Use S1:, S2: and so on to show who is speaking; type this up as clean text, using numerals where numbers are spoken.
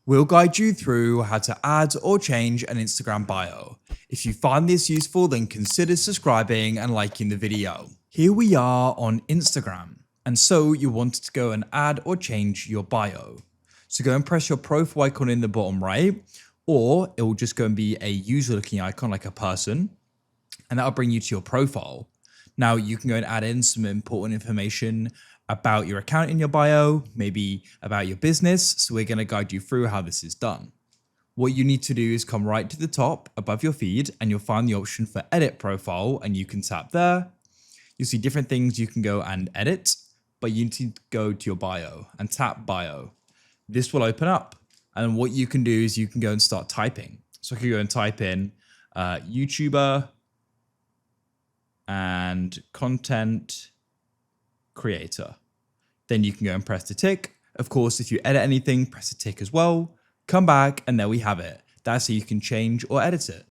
S1: We'll guide you through how to add or change an Instagram bio. If you find this useful, then consider subscribing and liking the video. Here we are on Instagram, and so you wanted to go and add or change your bio. So go and press your profile icon in the bottom right, or it will just go and be a user looking icon like a person, and that'll bring you to your profile. Now you can go and add in some important information about your account in your bio, maybe about your business. So we're going to guide you through how this is done. What you need to do is come right to the top above your feed and you'll find the option for edit profile, and you can tap there. You'll see different things you can go and edit, but you need to go to your bio and tap bio. This will open up, and what you can do is you can go and start typing. So I could go and type in YouTuber and content creator. Then you can go and press the tick. Of course, if you edit anything, press the tick as well. Come back, and there we have it. That's how you can change or edit it.